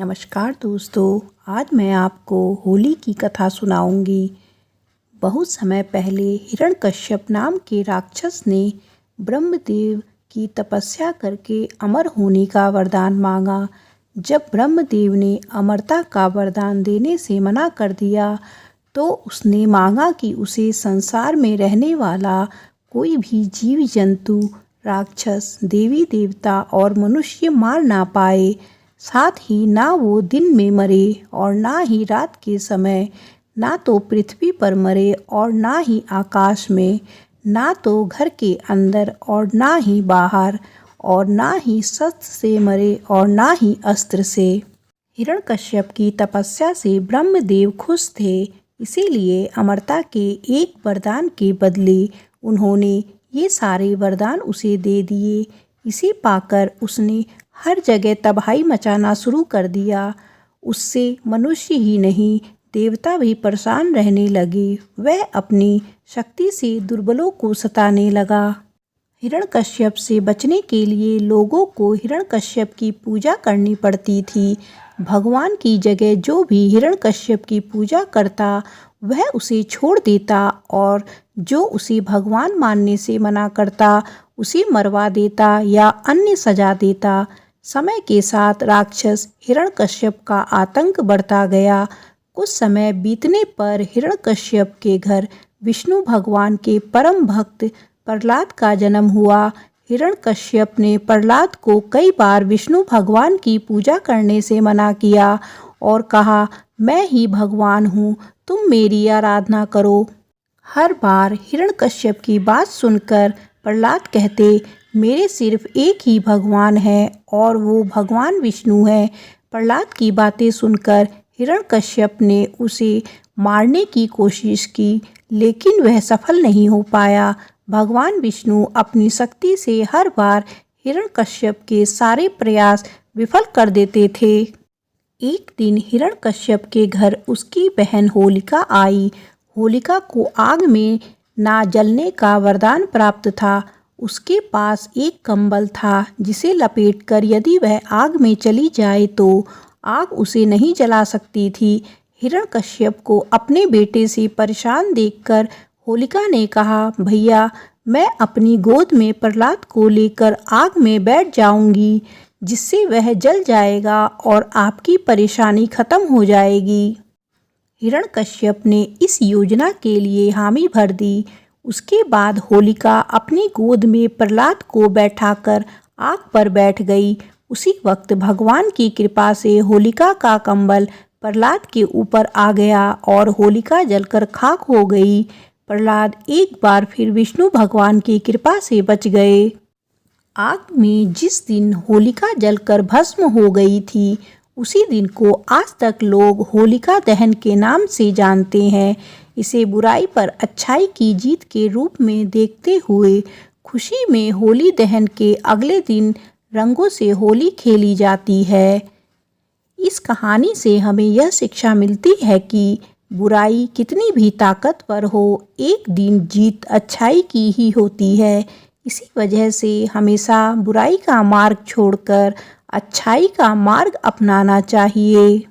नमस्कार दोस्तों, आज मैं आपको होली की कथा सुनाऊंगी। बहुत समय पहले हिरण्यकश्यप नाम के राक्षस ने ब्रह्मदेव की तपस्या करके अमर होने का वरदान मांगा। जब ब्रह्मदेव ने अमरता का वरदान देने से मना कर दिया तो उसने मांगा कि उसे संसार में रहने वाला कोई भी जीव जंतु, राक्षस, देवी देवता और मनुष्य मार ना पाए। साथ ही ना वो दिन में मरे और ना ही रात के समय, ना तो पृथ्वी पर मरे और ना ही आकाश में, ना तो घर के अंदर और ना ही बाहर, और ना ही शस्त्र से मरे और ना ही अस्त्र से। हिरण्यकश्यप की तपस्या से ब्रह्मदेव खुश थे, इसीलिए अमरता के एक वरदान के बदले उन्होंने ये सारे वरदान उसे दे दिए। इसे पाकर उसने हर जगह तबाही मचाना शुरू कर दिया। उससे मनुष्य ही नहीं, देवता भी परेशान रहने लगे। वह अपनी शक्ति से दुर्बलों को सताने लगा। हिरण्यकश्यप से बचने के लिए लोगों को हिरण्यकश्यप की पूजा करनी पड़ती थी। भगवान की जगह जो भी हिरण्यकश्यप की पूजा करता वह उसे छोड़ देता, और जो उसे भगवान मानने से मना करता उसे मरवा देता या अन्य सजा देता। समय के साथ राक्षस हिरण्यकश्यप का आतंक बढ़ता गया। कुछ समय बीतने पर हिरण्यकश्यप के घर विष्णु भगवान के परम भक्त प्रहलाद का जन्म हुआ। हिरण्यकश्यप ने प्रहलाद को कई बार विष्णु भगवान की पूजा करने से मना किया और कहा, मैं ही भगवान हूँ, तुम मेरी आराधना करो। हर बार हिरण्यकश्यप की बात सुनकर प्रहलाद कहते, मेरे सिर्फ एक ही भगवान है और वो भगवान विष्णु है। प्रहलाद की बातें सुनकर हिरण्यकश्यप ने उसे मारने की कोशिश की, लेकिन वह सफल नहीं हो पाया। भगवान विष्णु अपनी शक्ति से हर बार हिरण्यकश्यप के सारे प्रयास विफल कर देते थे। एक दिन हिरण्यकश्यप के घर उसकी बहन होलिका आई। होलिका को आग में ना जलने का वरदान प्राप्त था। उसके पास एक कंबल था जिसे लपेटकर यदि वह आग में चली जाए तो आग उसे नहीं जला सकती थी। हिरण्यकश्यप को अपने बेटे से परेशान देखकर होलिका ने कहा, भैया, मैं अपनी गोद में प्रहलाद को लेकर आग में बैठ जाऊंगी, जिससे वह जल जाएगा और आपकी परेशानी खत्म हो जाएगी। हिरण्यकश्यप ने इस योजना के लिए हामी भर दी। उसके बाद होलिका अपनी गोद में प्रहलाद को बैठाकर आग पर बैठ गई। उसी वक्त भगवान की कृपा से होलिका का कंबल प्रहलाद के ऊपर आ गया और होलिका जलकर खाक हो गई। प्रहलाद एक बार फिर विष्णु भगवान की कृपा से बच गए। आग में जिस दिन होलिका जलकर भस्म हो गई थी, उसी दिन को आज तक लोग होलिका दहन के नाम से जानते हैं। इसे बुराई पर अच्छाई की जीत के रूप में देखते हुए खुशी में होली दहन के अगले दिन रंगों से होली खेली जाती है। इस कहानी से हमें यह शिक्षा मिलती है कि बुराई कितनी भी ताकतवर हो, एक दिन जीत अच्छाई की ही होती है। इसी वजह से हमेशा बुराई का मार्ग छोड़कर अच्छाई का मार्ग अपनाना चाहिए।